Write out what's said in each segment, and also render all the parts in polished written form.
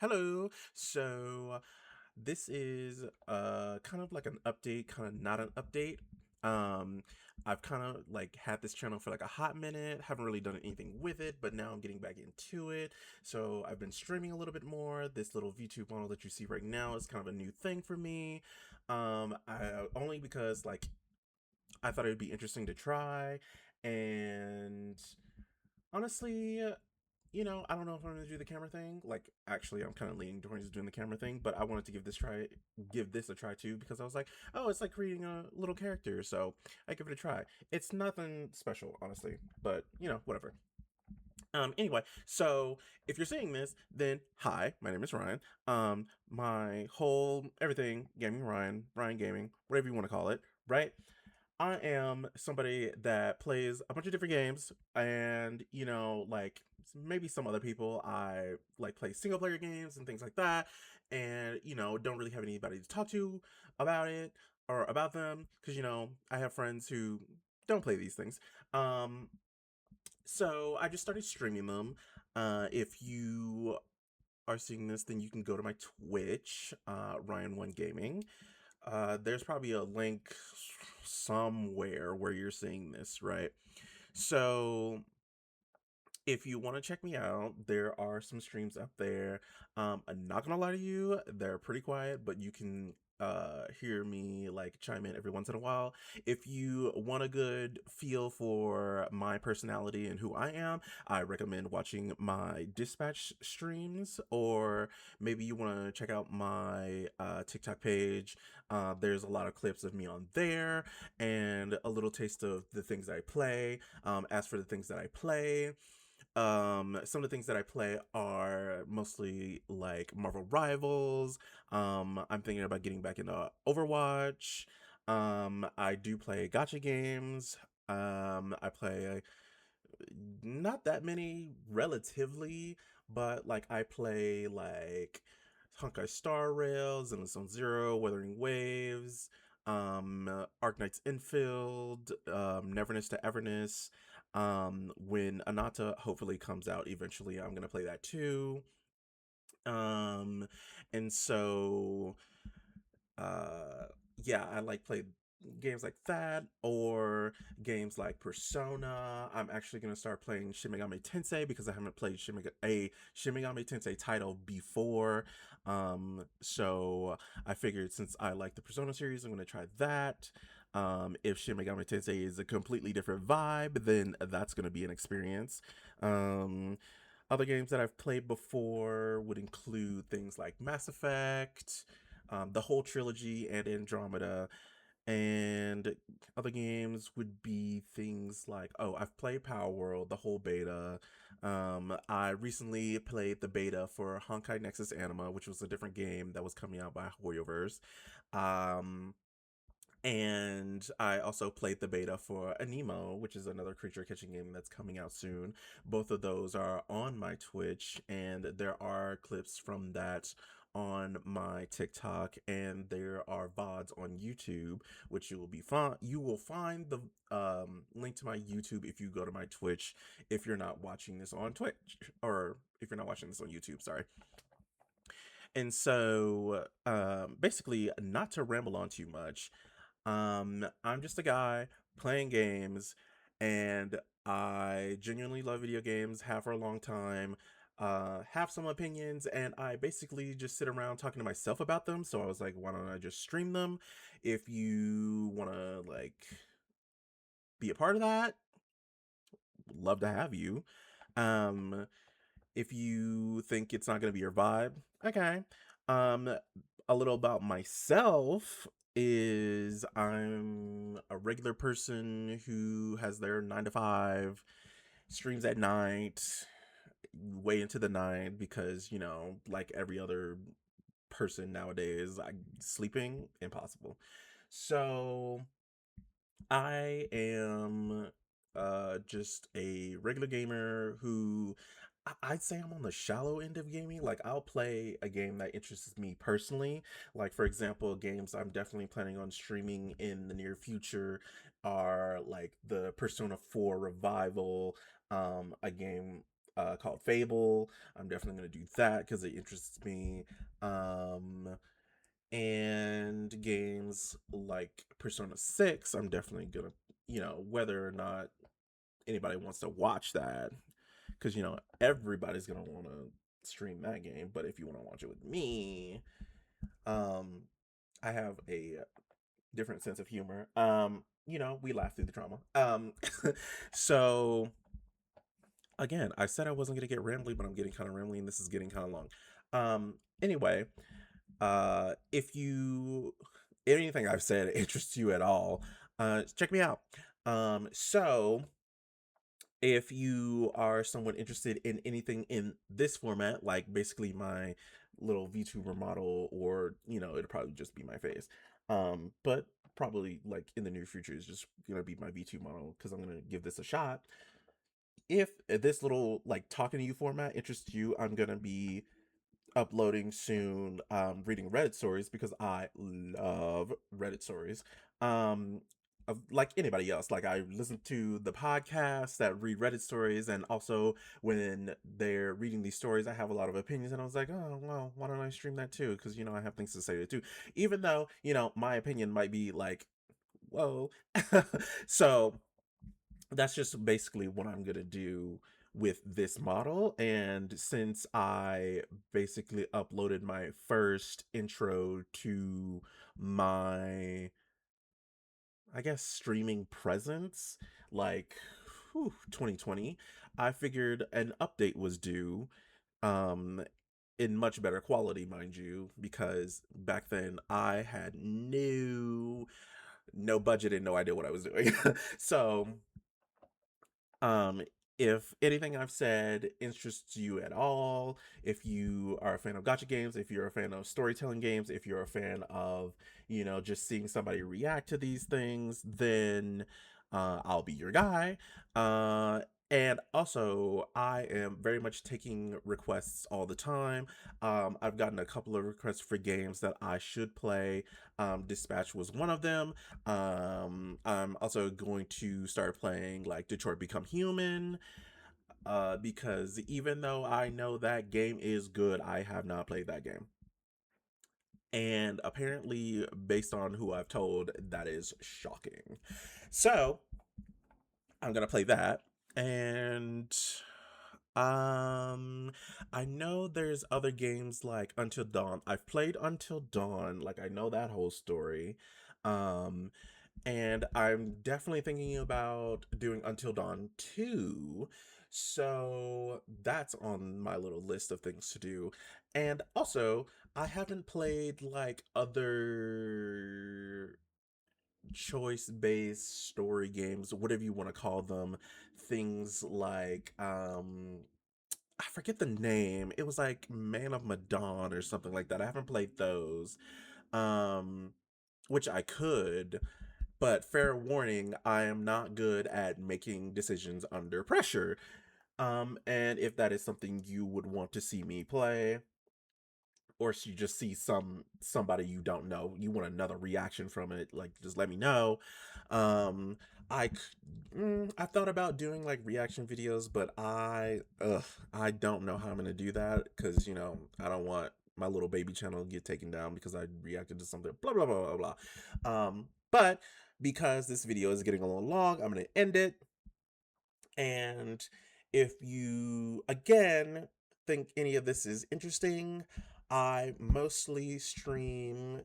Hello. This is kind of like an update, kind of not an update. Um I've kind of like had this channel for like a hot minute, haven't really done anything with it, but now I'm getting back into it. So I've been streaming a little bit more. This little VTube model that you see right now is kind of a new thing for me. I only because like I thought it would be interesting to try, and honestly, I don't know if I'm gonna do the camera thing. Like, actually, I'm kind of leaning towards doing the camera thing, but I wanted to give this a try too, because I was like, oh, it's like creating a little character, so I give it a try. It's nothing special, honestly, but whatever. Anyway, so if you're seeing this, then hi, my name is Ryan. My whole everything gaming, Ryan Gaming, whatever you want to call it, right? I am somebody that plays a bunch of different games, and like maybe some other people, I like play single player games and things like that, and don't really have anybody to talk to about it or about them, because I have friends who don't play these things. So I just started streaming them. If you are seeing this, then you can go to my Twitch, Ryan One Gaming. There's probably a link somewhere where you're seeing this, right? So if you want to check me out, there are some streams up there. I'm not gonna lie to you, they're pretty quiet, but you can hear me like chime in every once in a while. If you want a good feel for my personality and who I am, I recommend watching my dispatch streams, or maybe you want to check out my TikTok page. There's a lot of clips of me on there and a little taste of the things I play. As for the things that I play, some of the things that I play are mostly like Marvel Rivals. I'm thinking about getting back into Overwatch. I do play gotcha games. I play not that many relatively, but like I play like Honkai Star Rails, and Zone Zero, Wuthering Waves, Arknight's Infield, Neverness to Everness. When Anata hopefully comes out eventually, I'm gonna play that too. Um, and so uh yeah, I like play games like that, or games like Persona. I'm actually going to start playing Shin Megami Tensei because I haven't played a Shin Megami Tensei title before. So I figured since I like the Persona series, I'm going to try that. If Shin Megami Tensei is a completely different vibe, then that's going to be an experience. um Other games that I've played before would include things like Mass Effect, the whole trilogy, and Andromeda. And other games would be things like, oh, I've played Power World, the whole beta. I recently played the beta for Honkai Nexus Anima, which was a different game that was coming out by Hoyoverse. Um, and I also played the beta for Anemo, which is another creature catching game that's coming out soon. Both of those are on my Twitch, and there are clips from that on my TikTok, and there are VODs on YouTube, which you will find the link to my YouTube if you go to my Twitch, if you're not watching this on Twitch, or if you're not watching this on YouTube, sorry. And so basically, not to ramble on too much, I'm just a guy playing games, and I genuinely love video games, have for a long time, have some opinions, and I basically just sit around talking to myself about them. So I was like, why don't I just stream them? If you want to like be a part of that, love to have you. Um, if you think it's not going to be your vibe, okay. Um, a little about myself is I'm a regular person who has their 9 to 5, streams at night, way into the night, because like every other person nowadays, sleeping impossible. So I am just a regular gamer who I'd say I'm on the shallow end of gaming. Like, I'll play a game that interests me personally. Like, for example, games I'm definitely planning on streaming in the near future are like the Persona 4 Revival, a game called Fable. I'm definitely going to do that because it interests me. Um, and games like Persona 6, I'm definitely going to, whether or not anybody wants to watch that, because, everybody's going to want to stream that game. But if you want to watch it with me, um, I have a different sense of humor. We laugh through the trauma. So again, I said I wasn't gonna get rambly, but I'm getting kind of rambly, and this is getting kind of long. Anyway, if you anything I've said interests you at all, check me out. So if you are someone interested in anything in this format, like basically my little VTuber model, or it'll probably just be my face. But probably like in the near future is just gonna be my VTuber model because I'm gonna give this a shot. If this little like talking to you format interests you, I'm gonna be uploading soon, reading Reddit stories because I love Reddit stories. Um, like anybody else, like I listen to the podcasts that read Reddit stories, and also when they're reading these stories, I have a lot of opinions, and I was like, oh well, why don't I stream that too? Because I have things to say too, even though my opinion might be like, whoa. So that's just basically what I'm gonna do with this model. And since I basically uploaded my first intro to my, I guess, streaming presence, like 2020, I figured an update was due. Um, in much better quality, mind you, because back then I had no budget and no idea what I was doing. So um, if anything I've said interests you at all, if you are a fan of gotcha games, if you're a fan of storytelling games, if you're a fan of, just seeing somebody react to these things, then I'll be your guy. Uh, and also, I am very much taking requests all the time. I've gotten a couple of requests for games that I should play. Dispatch was one of them. I'm also going to start playing like Detroit Become Human, because even though I know that game is good, I have not played that game. And apparently, based on who I've told, that is shocking. So I'm gonna play that. And I know there's other games like Until Dawn. I've played Until Dawn, like I know that whole story. Um, and I'm definitely thinking about doing Until Dawn 2. So that's on my little list of things to do. And also, I haven't played like other choice based story games, whatever you want to call them. Things like I forget the name. It was like Man of Medan or something like that. I haven't played those. Um which I could, but fair warning, I am not good at making decisions under pressure. And if that is something you would want to see me play, or you just see somebody you don't know, you want another reaction from it, like just let me know. Um, I thought about doing like reaction videos, but I don't know how I'm gonna do that because I don't want my little baby channel to get taken down because I reacted to something. Blah blah blah blah blah. But because this video is getting a little long, I'm gonna end it. And if you, again, think any of this is interesting, I mostly stream,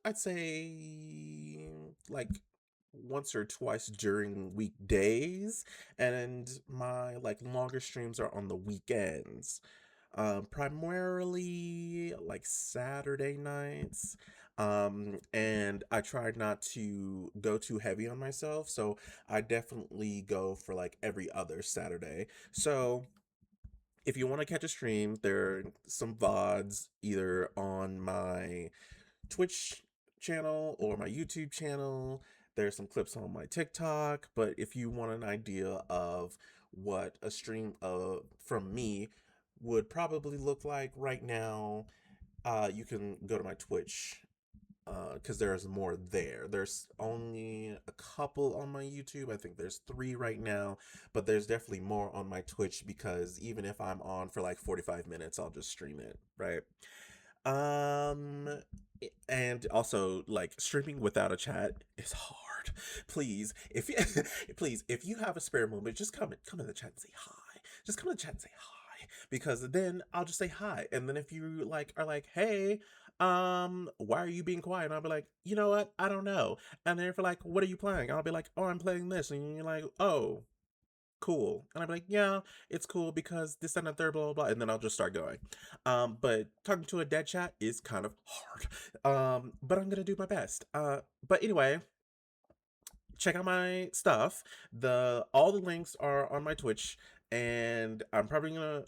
I'd say, like once or twice during weekdays, and my like longer streams are on the weekends. Primarily like Saturday nights. And I try not to go too heavy on myself, so I definitely go for like every other Saturday. So if you want to catch a stream, there are some VODs either on my Twitch channel or my YouTube channel. There's some clips on my TikTok, but if you want an idea of what a stream from me would probably look like right now, you can go to my Twitch because there's more there. There's only a couple on my YouTube. I think there's three right now, but there's definitely more on my Twitch because even if I'm on for like 45 minutes, I'll just stream it, right? Um, and also like streaming without a chat is hard. Please, if you please, if you have a spare moment, just come in the chat and say hi. Just come in the chat and say hi because then I'll just say hi. And then if you like are like, hey, why are you being quiet? And I'll be like, you know what? I don't know. And then if you're like, what are you playing? I'll be like, oh, I'm playing this. And you're like, oh, cool. And I'm like, yeah, it's cool because this and the third, blah, blah, blah. And then I'll just start going. But talking to a dead chat is kind of hard. But I'm gonna do my best. But anyway, check out my stuff. All the links are on my Twitch. And I'm gonna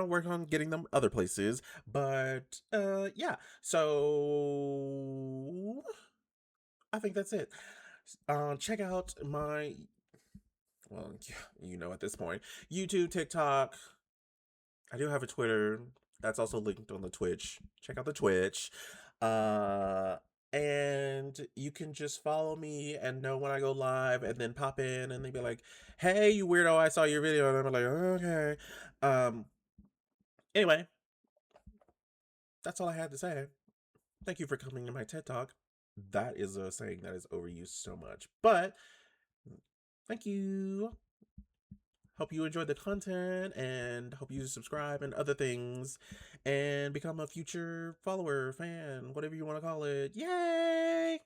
work on getting them other places. But yeah. So I think that's it. Check out my well, you know at this point, YouTube, TikTok. I do have a Twitter. That's also linked on the Twitch. Check out the Twitch. Uh, and you can just follow me and know when I go live and then pop in and they be like, hey, you weirdo, I saw your video. And I'm like, okay. Anyway, that's all I had to say. Thank you for coming to my TED Talk. That is a saying that is overused so much. But thank you. Hope you enjoyed the content and hope you subscribe and other things and become a future follower, fan, whatever you want to call it. Yay!